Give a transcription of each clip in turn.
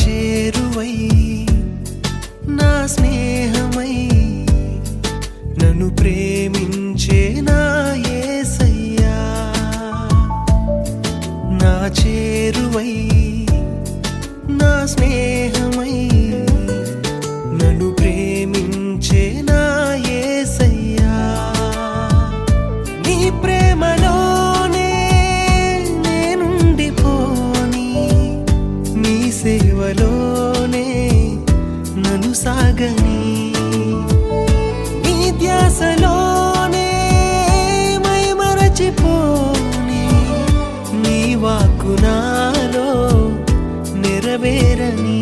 చేరువై నా స్నేహమై నన్ను ప్రేమించే నా యేసయ్యా, నా చేరువై నా స్నేహమై నన్ను ప్రేమించే నా యేసయ్యా, నీ ప్రేమలోనే నేనుండిపోని, నీ సేవలోనే నన్ను సాగని, నీ ధ్యాసలోనే మై మరచిపోని, నీ వాక్కు నాలో నెరవేరని.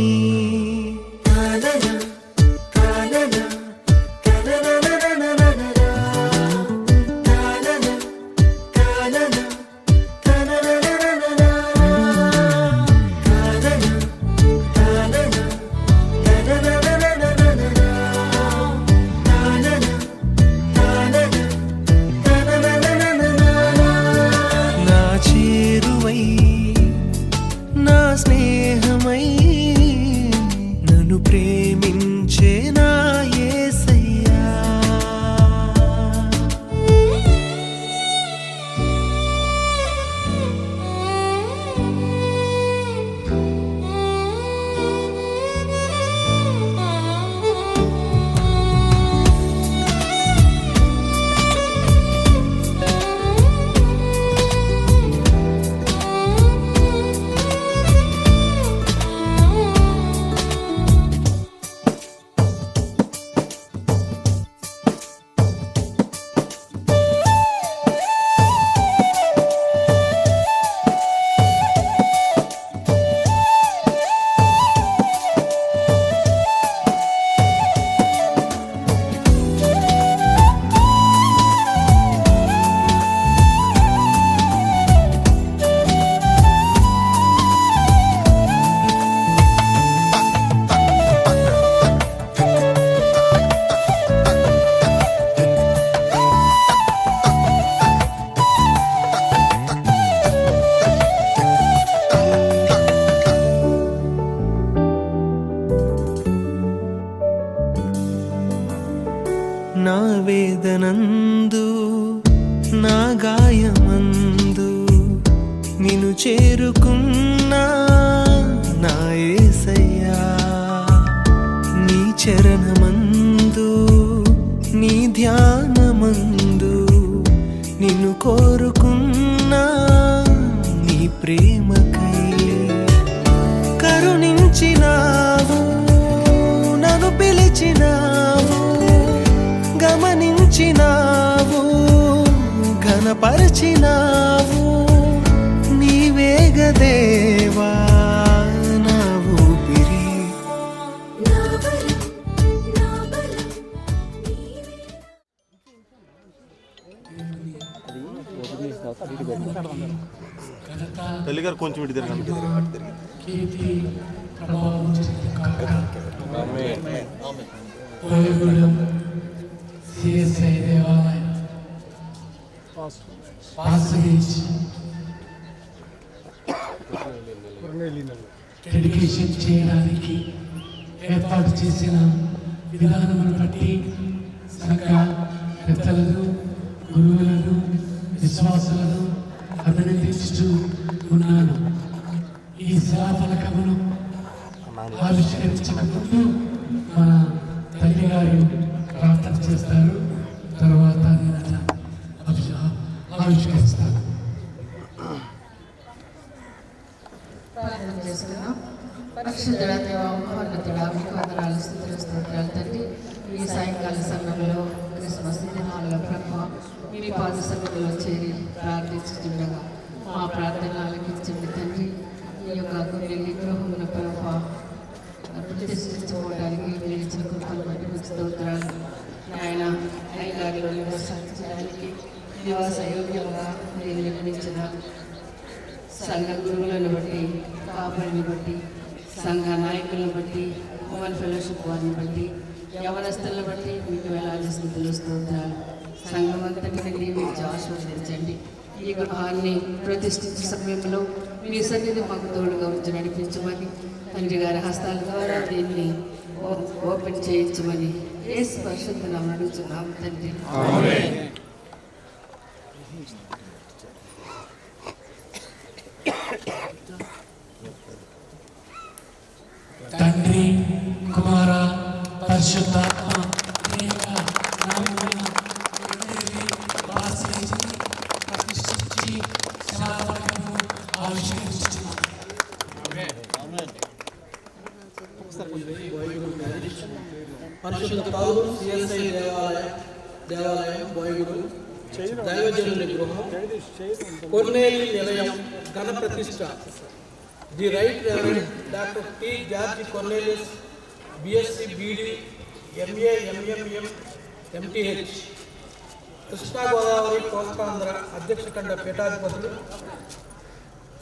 ప్రేమించే నా యేసయ్యా, నా వేదనందు నా గాయమందు నిన్ను చేరుకున్నా నా యేసయ్యా, నీ చరణమందు నీ ధ్యానమందు నిన్ను కోరుకున్నా, నీ ప్రేమకై కరుణించినావు, నన్ను పిలిచినావు, గమనించినావు, ఘనపరచినావు, నీవేగ దేవా నా ఊపిరి. తల్లిగారు కొంచెం ఇటు తిరగండి. సిఎస్ఐ దేవాలయం డెడికేషన్ చేయడానికి ఏర్పాటు చేసిన విధానమును బట్టి సంఘ పెద్దలను, గురువులను, విశ్వాసులను అభినందించుతూ ఉన్నాను. ఈ శిలాఫలకమును ఆవిష్కరించిన ముందు మన తల్లి గారు ప్రార్థన చేస్తారు, తర్వాత నేను ఆవిష్కరిస్తాను. ప్రార్థన చేసుకున్నాం. పరిశుద్ధుడా దేవా, మహోన్నతుడా, మీకు వందనాలు, స్తుతులు, స్తోత్రాలు తండ్రి. ఈ సాయంకాల సమయంలో క్రిస్మస్ దినాల్లో ప్రభు మీ పాద సన్నిధిలో చేరి ప్రార్థించుతుండగా మా ప్రార్థన ఆలకించండి తండ్రి. ఈ యొక్క కొన్ని గృహమున ప్రభు ప్రతిష్ఠించుకోవడానికి మీరు ఇచ్చిన కృపను బట్టి మీకు స్తోత్రాలు. ఆయన ఐదారులో నివసించడానికి నివాస యోగ్యంగా మీరు నిర్మించిన సంఘ గురువులను బట్టి, కాపరిని బట్టి, సంఘ నాయకులను బట్టి, ఉమెన్ ఫెలోషిప్ వారిని బట్టి, యవనస్తులను బట్టి మీకు వేలాది స్థితులు స్తోత్రాలు. సంఘం అంతటిని దీవించి ఆశీర్వదించండి. ఈ గృహాన్ని ప్రతిష్ఠించే సమయంలో మీ సన్నిధి మాకు తోడుగా ఉంచి నడిపించమని తండ్రి గారి హస్తాల ద్వారా దీన్ని ఓపెన్ చేయించమని యేసు పరిశుద్ధ నామమున అడుగుచున్నాము తండ్రి. తండ్రి, కుమార, పరిశుద్ధాత్మ ఏక నామమున అందరినీ ఆశ్రయించి ప్రతిష్ఠించి సనాతనము ఆవిష్కరించుచున్నాము. పరిశుద్ధ పౌలు సిఎస్ఐ దేవాలయం బోయగుడు దైవజనుని గృహం కొర్నేలి నిలయం ఘన ప్రతిష్ట the right reverend doctor T George Cornelius BSc BD MA MMM MTh Krishna Godavari Kostandhra అధ్యక్ష ఖండ పీఠాధిపతులు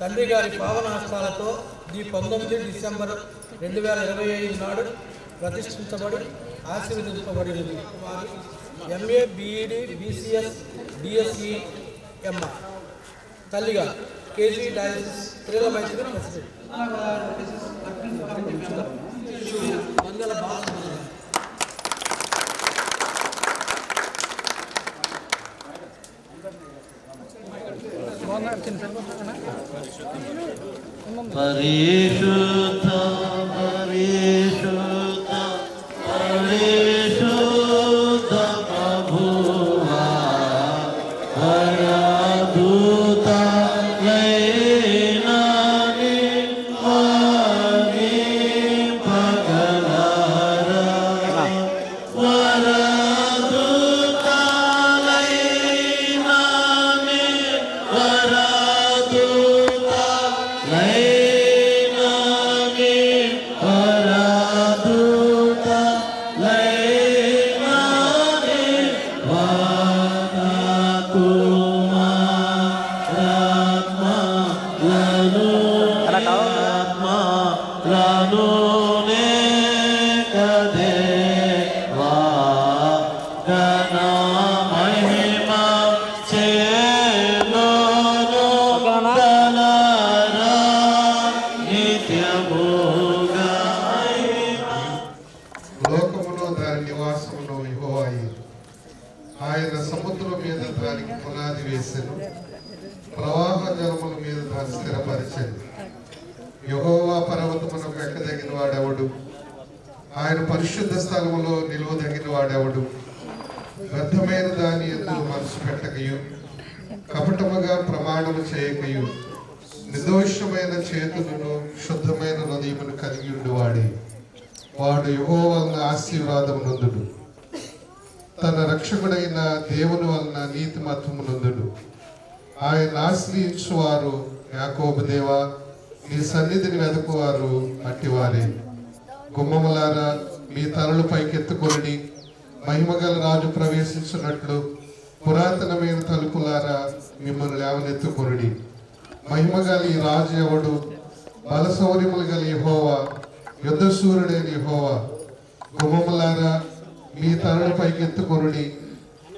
తండ్రి గారి పావన హస్తాలతో ది 19 డిసెంబర్ 2025 నాడు ప్రతిష్ఠించబడి ఆశీర్వదించబడినది. వారి MA BEd BCS DSE MR తల్లిగా కేజీ డయాలసిస్ స్త్రీల మైత్రి ప్రెసిడెంట్ మంగళ బాలసుబ్రహ్మణ్యం. పరిశుద్ధ పరిశుద్ధ పరిశుద్ధ ప్రభువా వరదూత లైనాని వాని పగలారా వరదూత లైనాని వరదూత లైనాని వరదూత లైనాని వాతాకుమారాత్మలను కదేవా గణ మహిమ చేలోను దళరా నిత్యముగా లోకములో దాని నివాసమును యెహోవాయే. ఆయన సముద్రం మీద దానికి పునాది వేసెను, ప్రవాహ జలముల మీద దాన్ని స్థిరపరిచెను. యెహోవా పర్వతమునకు ఎక్కదగిన వాడెవడు? ఆయన పరిశుద్ధ స్థలములో నిలువదగిన వాడెవడు? వ్యర్థమైన దాని యందు మనసు పెట్టకయు, కపటముగా ప్రమాణము చేయకయు, నిర్దోషమైన చేతులను శుద్ధమైన హృదయమును కలిగి ఉండువాడే. వాడు యెహోవా వలన ఆశీర్వాదము నొందుడు, తన రక్షకుడైన దేవుని వలన నీతిమత్వము నొందుడు. ఆయన ఆశ్రయించువారు యాకోబు దేవా, నీ సన్నిధిని వెదకువారు అట్టివారే. గుమ్మములారా మీ తలలు పైకెత్తుకొనిడి, మహిమగల రాజు ప్రవేశించినట్లు పురాతనమైన తలుపులారా మిమ్మల్ని లేవనెత్తుకొనిడి. మహిమగల ఈ రాజు ఎవడు? బలశౌర్యములు గల యెహోవా, యుద్ధశూరుడైన యెహోవా. గుమ్మములారా మీ తలలు పైకెత్తుకొనిడి,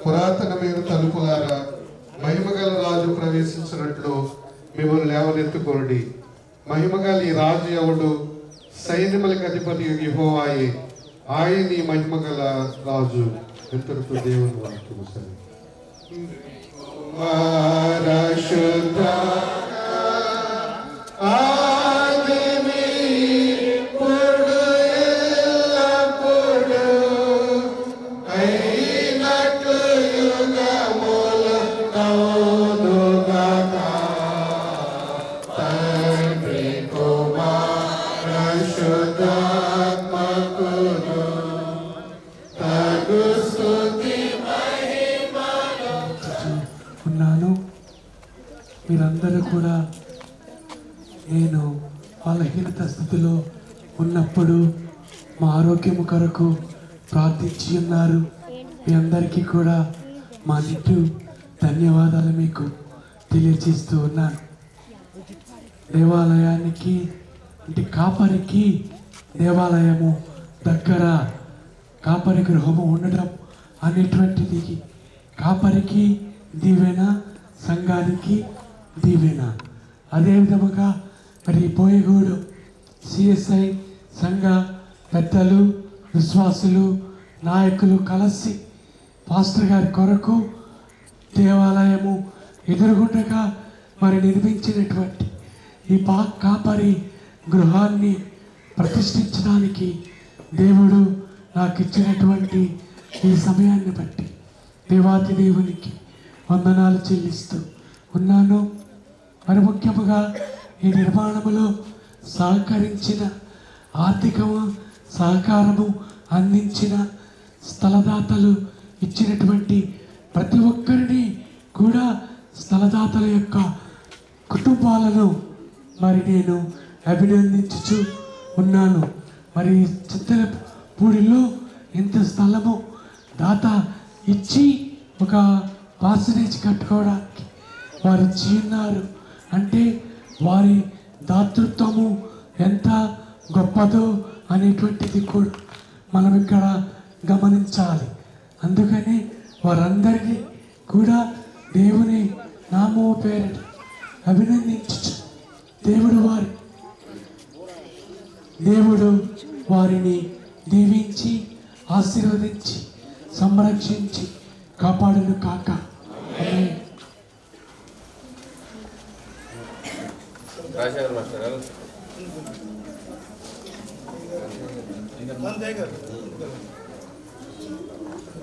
పురాతనమైన తలుపులారా మహిమగల రాజు ప్రవేశించినట్లు మిమ్మల్ని లేవనెత్తుకొనిడి. మహిమగల ఈ రాజు ఎవడు? సైన్యములకు అధిపతి యెహోవాయే. ఆయన ఈ మహిమగల రాజు. ఎంతటితో దేవుని వాక్యము సరే. పరిశుద్ధ ఆదిమి పుడు ఎల్లప్పుడు అయినట్లు యుగముల నౌదుగాక. తండ్రి కుమార పరిశుద్ధాత్మకును తగు స్తుతి ఉన్నాను. మీరందరూ కూడా నేను బలహీనత స్థితిలో ఉన్నప్పుడు మా ఆరోగ్యము కొరకు ప్రార్థించి ఉన్నారు. మీ అందరికీ కూడా మా నిట్టు ధన్యవాదాలు మీకు తెలియజేస్తూ ఉన్నాను. దేవాలయానికి అంటే కాపరికి దేవాలయము దగ్గర కాపరి గృహము ఉండడం అనేటువంటిది కాపరికి దీవెన, సంఘానికి దీవెన. అదే విధముగా మరి బోయగూడు సిఎస్ఐ సంఘ పెద్దలు, విశ్వాసులు, నాయకులు కలిసి పాస్టర్ గారి కొరకు దేవాలయము ఎదురుగుండగా మరి నిర్మించినటువంటి ఈ కాపరి గృహాన్ని ప్రతిష్ఠించడానికి దేవుడు నాకు ఇచ్చినటువంటి ఈ సమయాన్ని బట్టి దేవాతి దేవునికి వందనాలు చెల్లిస్తూ ఉన్నాను. మరి ముఖ్యముగా ఈ నిర్మాణములో సహకరించిన ఆర్థిక సహకారము అందించిన స్థలదాతలు ఇచ్చినటువంటి ప్రతి ఒక్కరిని కూడా స్థలదాతల యొక్క కుటుంబాలను మరి నేను అభినందించుచు ఉన్నాను. మరి చిత్తలపూడిలో ఇంత స్థలము దాత ఇచ్చి ఒక పార్సనేజ్ కట్టుకోవడానికి వారు ఇచ్చి ఉన్నారు అంటే వారి దాతృత్వము ఎంత గొప్పదో అనేటువంటిది కూడా మనం ఇక్కడ గమనించాలి. అందుకని వారందరినీ కూడా దేవుని నామము పేరిట అభినందించు. దేవుడు వారిని దీవించి ఆశీర్వదించి సంరక్షించి కాపాడును కాక.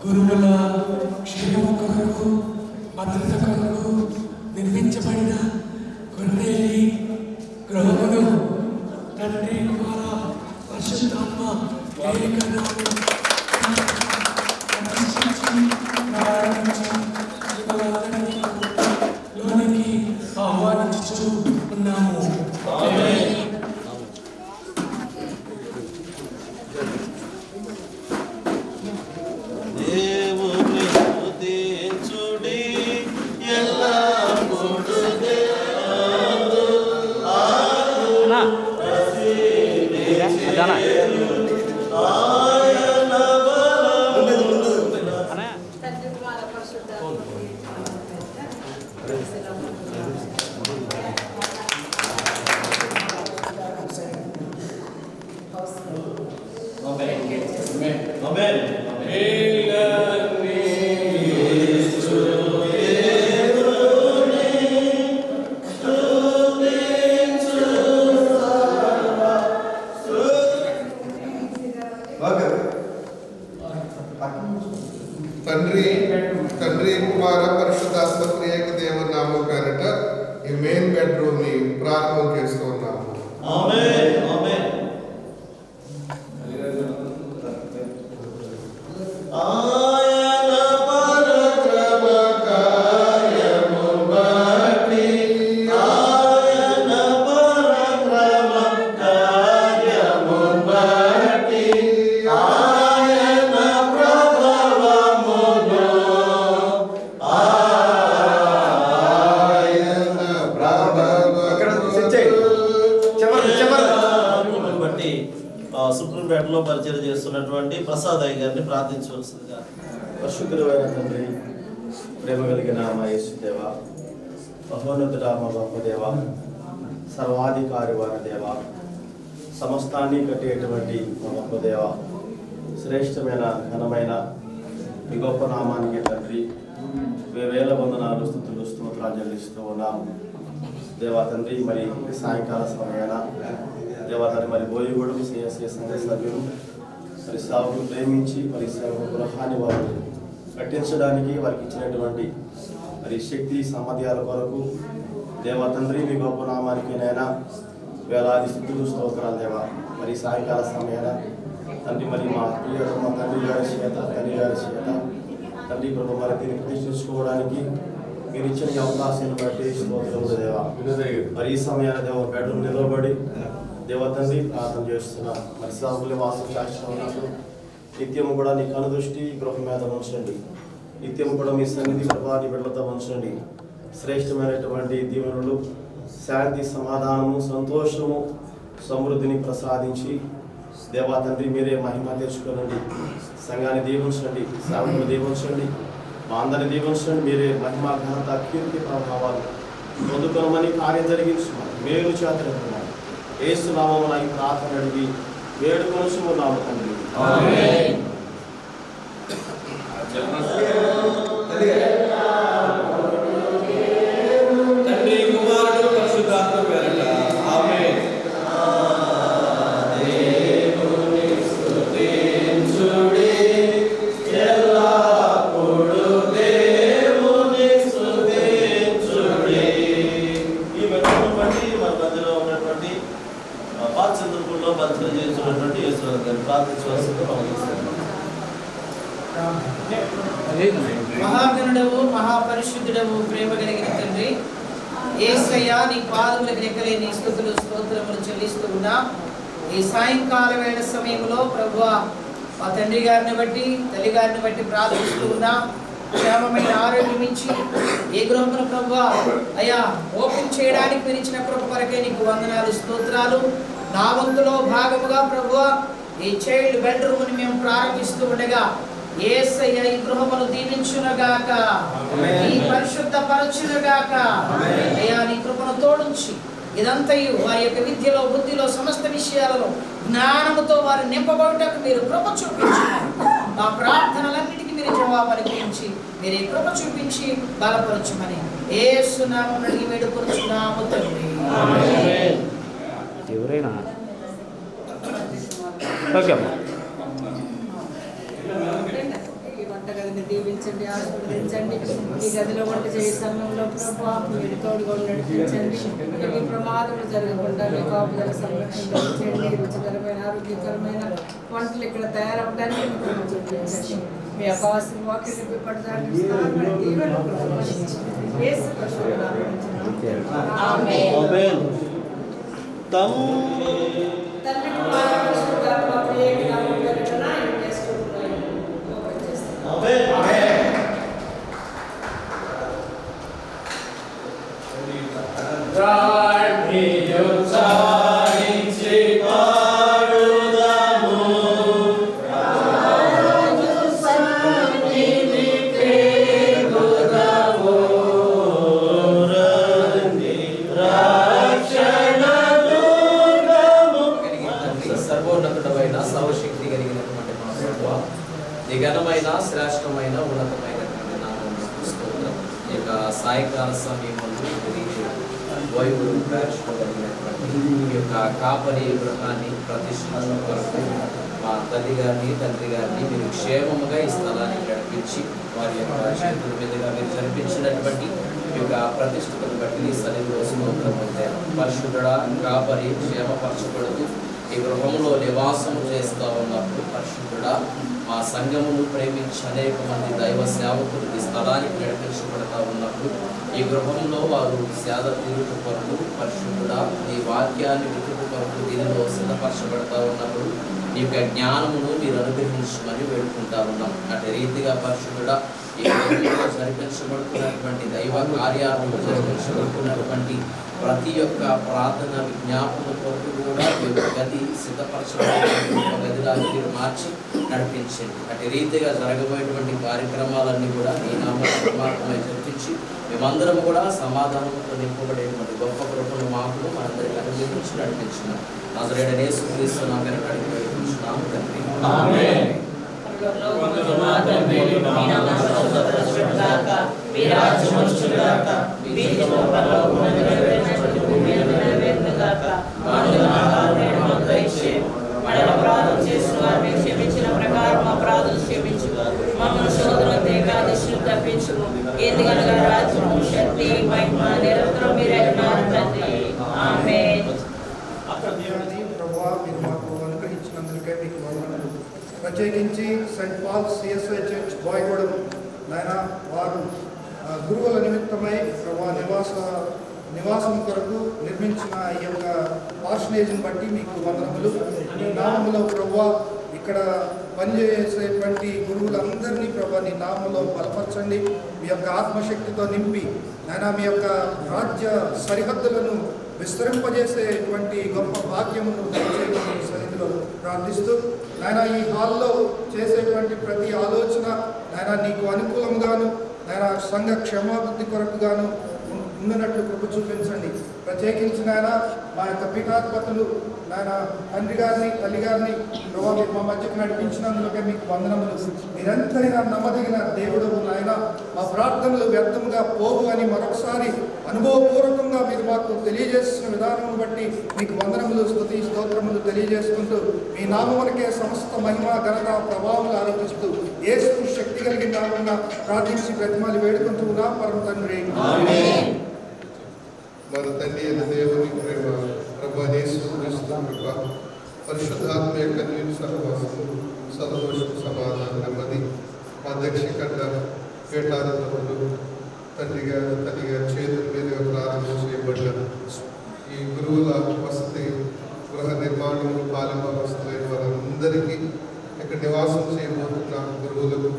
గురువుల క్షేమం కొరకు భద్రత కొరకు నిర్మించబడిన కొన్నేలి గృహమును తండ్రి కుమార పరిశుద్ధాత్మ లోనికి ఆహ్వానించుచూ ఉన్నాము. తండ్రి కుమార పరిశుద్ధాత్మ త్రియేక దేవుని నామం పేరిట ఈ మెయిన్ బెడ్రూమ్ ని ప్రారంభం చేస్తున్నాము. ఆమేన్ ఆమేన్. ఆయన పరక్రమ కార్యము బట్టి ఆయన పరక్రమ కార్యము బట్టి ఆయన ప్రభావమును బట్టి సుప్రీంపేటలో పరిచయం చేస్తున్నటువంటి ప్రసాద్ అయ్య గారిని ప్రార్థించవలసిందిగా. పరిశుద్ధుడైన తండ్రి, ప్రేమ కలిగిన మా యేసు దేవ, మహోన్నతుడ మా గొప్ప దేవ, సర్వాధికారి వారి దేవ, సమస్తాన్ని కట్టేటువంటి మా గొప్ప దేవ, శ్రేష్టమైన ఘనమైన మీ గొప్ప నామానికి తండ్రి వేల వందనాలు స్తుతులు స్తోత్రాలు చెల్లిస్తూ ఉన్నాము దేవా తండ్రి. మరి సాయంకాల సమయాన దేవా తండ్రి మరి బోయిగూడెం సిఎస్ఐ సంఘ సభ్యులు మరి సేవకులు ప్రేమించి మరి సేవకు గృహాన్ని వారు కట్టించడానికి వారికి ఇచ్చినటువంటి మరి శక్తి సామర్థ్యాల కొరకు దేవా తండ్రి మీ గొప్ప నామానికి నైనా వేలాది స్తుతులు స్తోత్రాలు దేవా. మరి సాయంకాల సమయాన తండ్రి మరి మా ప్రియతమ తండ్రి గారి చేత తండ్రి ప్రభు మరి దీన్ని ప్రతిష్ఠించుకోవడానికి మీరు ఇచ్చిన ఈ అవకాశాన్ని బట్టి స్తోత్రములు దేవా. మరి ఈ సమయాన దేవ బెడ్రూమ్ నిలబడి దేవ తండ్రి ప్రార్థన చేస్తున్నాం. మరి సేవకులు వాసం చేస్తూ ఉన్నప్పుడు నిత్యము కూడా నీ కనుదృష్టి గృహం మీద ఉంచండి. నిత్యము కూడా మీ సన్నిధి ప్రభాని బిడ్డలతో ఉంచండి. శ్రేష్టమైనటువంటి దీవెనలు, శాంతి, సమాధానము, సంతోషము, సమృద్ధిని ప్రసాదించి దేవా తండ్రి మీరే మహిమ తెచ్చుకోనండి. సంఘాన్ని దీవించండి, సేవకులు దీవించండి, మా అందరిని దీవించండి. మీరే మహిమ, ఘనత, కీర్తి, ప్రభావాలు పొందుకోమని కార్యం జరిగించమని మేలు చేతనుకున్నాను యేసు నామమున ఈ ప్రార్థన అడిగి వేడుకొనుచు ఉన్నాము తండ్రి. తండ్రి కుమారుడు పరిశుద్ధాత్మ పేరట ఆమేన్. చంద్రపూర్లో పరిచయం చేస్తున్నటువంటి యేసునాథ్ గారిని ప్రార్థించవలసిందిగా మహాగణుడవు మహాపరిశుద్ధుడవు ప్రేమ కలిగిన తండ్రి యేసయ్యా నీ పాదములకు రెక్కలేని స్తుతులు స్తోత్రములు చెల్లిస్తూ ఉన్నా. ఈ సాయంకాల వేళ సమయంలో ప్రభువా మా తండ్రి గారిని బట్టి తల్లి గారిని బట్టి ప్రార్థిస్తూ ఉన్నా. క్షేమమైన ఆరోగ్యం ఇచ్చి ఏ గృహమును ప్రభువా అయ్యా ఓపెన్ చేయడానికి మీరు ఇచ్చిన కృప కొరకే నీకు వందనాలు స్తోత్రాలు. నా వంతులో భాగముగా ప్రభువా ఈ చైల్డ్ బెడ్రూమ్ని మేము ప్రారంభిస్తూ ఉండగా యేసయ్య ఈ గృహమును దీవించునుగాక, ఈ పరిశుద్ధ పరచునుగాక. అయ్యా నీ కృపను తోడుంచి ఇదంతయు వారి యొక్క విద్యలో బుద్ధిలో సమస్త విషయాలలో జ్ఞానముతో వారు నింపబడుటకు మీరు కృప చూపించారు. మా ప్రార్థనలన్నిటికీ మీరు జవాబు అనిపించి మీరు ఈ కృప చూపించి బలపరచుమని యేసు నామమున అడిగి వేడుకొనుచున్నాము తండ్రి. ఎవరైనా ఓకే అమ్మా. ఈ వంటగదిని దీవించండి, ఆశీర్వదించండి. ఈ గదిలో వంట చేసే సమయంలో ప్రభా మీరు తోడుగా నడిపించండి. ఈ ప్రమాదములు జరగకుండా మీ కాపుదల సంరక్షించండి. రుచికరమైన ఆరోగ్యకరమైన వంటలు ఇక్కడ తయారవడానికి చూపించండి. మీ యొక్క వాక్యం ఇప్పటిదాన్ని దీవెనలు యేసు పరిశుద్ధ నామమున ఆమేన్. తండ్రి కుమార పరిశుద్ధాత్మ త్రియేక నామమున నాయన చేస్తున్నాను. సర్వోన్నతుడమైన సర్వశక్తి కలిగినటువంటి మా ప్రభువా, నీ ఘనమైన శ్రేష్టమైన ఉన్నతమైనటువంటి నామమునకు స్తోత్రం. ఈ యొక్క సాయంకాల సమయంలో వైభవ ప్రాచుకోగలిగినటువంటి ఈ యొక్క కాపరి గృహాన్ని ప్రతిష్ఠించడం కొరకు మా తల్లి గారిని తండ్రి గారిని మీరు క్షేమముగా ఈ స్థలానికి నడిపించి వారి యొక్క చేతుల మీదుగా మీరు జరిపించినటువంటి ఈ యొక్క ప్రతిష్ఠతను బట్టి నీ సన్నిధిలో స్తోత్రం పొందారు. పరిశుద్ధుడా కాపరి క్షేమపరచబడుతూ ఈ గృహంలో నివాసము చేస్తూ ఉన్నప్పుడు పరిశుద్ధుడా మా సంఘమును ప్రేమించి అనేక మంది దైవ సేవకులు ఈ స్థలానికి నడిపించబడతా ఉన్నప్పుడు ఈ గృహంలో వారు సేద తీరుట కొరకు పరిశుద్ధుడా నీ వాక్యాన్ని వితుట కొరకు దీనిలో సిద్ధపరచబడతా ఉన్నప్పుడు నీ యొక్క జ్ఞానమును మీరు అనుగ్రహించమని వేడుకుంటా ఉన్నాం. అటు రీతిగా పరిశుద్ధుడా ఈ గృహంలో జరిపించబడుతున్నటువంటి దైవ కార్యాలను జరిపించబడుతున్నటువంటి ప్రతి ఒక్క ప్రార్థన విజ్ఞాపన కొరకు కూడా ఈ యొక్క గది సిద్ధపరచబడిన గదిలా మీరు మార్చి నడిపించండి. అటు రీతిగా జరగబోయేటువంటి కార్యక్రమాలన్నీ కూడా నీ నామకమై జరిపించి మేమందరం కూడా సమాధానంతో నింపబడేటువంటి గొప్ప కృపను మాకు మనందరికీ అనుగ్రహించి నడిపించిన నజరేయుడైన యేసుక్రీస్తు నామమున అడిగి వేడుకుంటున్నాము తండ్రి. ఆమేన్. క్షమించిన ప్రకారం మా ప్రార్థన క్షమించు, మమ్మల్ని శోధనలకు తప్పించుము. ఎందుకనగా రాజ్యము శక్తి మహిమ నిరంతరం మీరే ఉన్నారు తండ్రి. ఆమేన్. ప్రభువా మీరు మాకు అనుగ్రహించినందుకే మీకు వందనాలు. ప్రత్యేకించి సెయింట్ పాల్ సిఎస్ఐ చర్చ్ బాయ్గూడెం నాయన వారు గురువుల నిమిత్తమై ప్రభా నివాసం కొరకు నిర్మించిన ఈ యొక్క పార్షనేజ్ని బట్టి మీకు వందనములు. ఈ నామములో ప్రభువా ఇక్కడ పనిచేసేటువంటి గురువులందరినీ ప్రభా నీ నామంలో బలపరచండి. మీ యొక్క ఆత్మశక్తితో నింపి నాయన మీ యొక్క రాజ్య సరిహద్దులను విస్తరింపజేసేటువంటి గొప్ప భాగ్యమును దయచేయమని సన్నిధిలో ప్రార్థిస్తూ నాయన ఈ హాల్లో చేసేటువంటి ప్రతి ఆలోచన నాయన నీకు అనుకూలంగాను నాయన సంఘ క్షేమాభివృద్ధి కొరకుగాను ఉండినట్లు కృప చూపించండి. ప్రత్యేకించి నాయన మా యొక్క పీఠాధిపతులు నాయన తండ్రి గారిని తల్లి గారిని ప్రభావ మీరు మా మధ్యకు నడిపించినందుకే మీకు వందనములు. నిరంతరంగా నమ్మదగిన దేవుడు నాయన, మా ప్రార్థనలు వ్యర్థముగా పోవు అని మరొకసారి అనుభవపూర్వకంగా మీరు మాకు తెలియజేసిన విధానం బట్టి మీకు వందనములు, స్తుతి స్తోత్రములు తెలియజేసుకుంటూ మీ నామమునకే సమస్త మహిమ ఘనత ప్రభావం ఆరోపిస్తూ యేసు శక్తి కలిగిన నామమున ప్రార్థించి ప్రతిమాలు వేడుకుంటూ ఉన్నాం పరమ తండ్రి. మన తండ్రి అయిన దేవుని ప్రేమ, ప్రభు యేసు క్రీస్తు కృప, పరిశుద్ధాత్మ యొక్క సహవాసము, సంతోషం, సమాధానం, నెమ్మది మా దక్షిణ పీఠాధిపతులు తల్లిగా చేతుల మీదుగా ప్రారంభం చేయబడ్డ ఈ గురువుల వసతి గృహ నిర్మాణంలో పాలింపవస్తులైన వారందరికీ ఇక్కడ నివాసం చేయబోతున్న గురువులకు,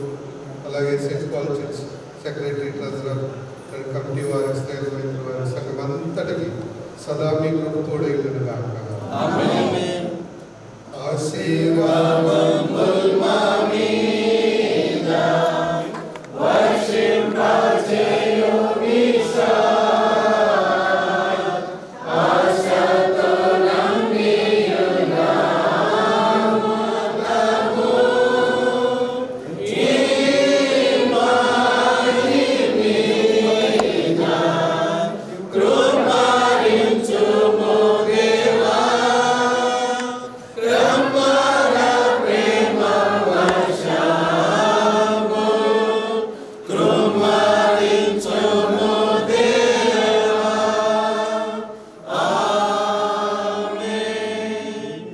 అలాగే Saint Paul Church secretary, treasurer, committee వారి, స్థాయిమైన వారి సంఘం అంతటికి సదా మీ కృప తోడైండును గాక. ఆశీర్వాదముల్ మా మీద వర్షింపజేయు ఈశా, ఆశతో నమ్మియున్నాము ఈ మాటి మీద కృపరించుము దేవా, కృపల ప్రేమ వర్షము కృపరించుము దేవా. ఆమేన్.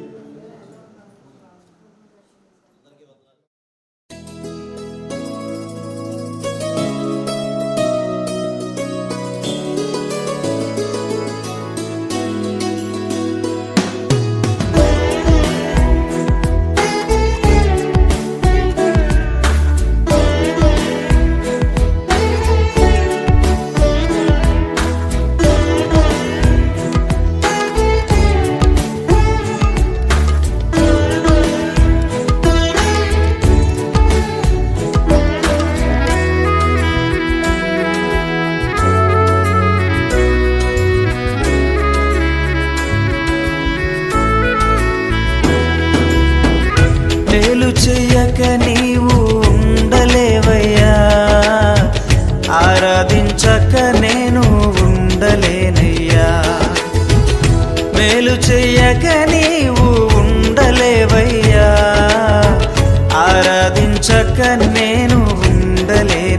మేలు చెయ్యక నీవు ఉండలేవయ్యా, ఆరాధించక నేను ఉండలేనయ్యా. మేలు చెయ్యక నీవు ఉండలేవయ్యా, ఆరాధించక నేను ఉండలేనయ్యా.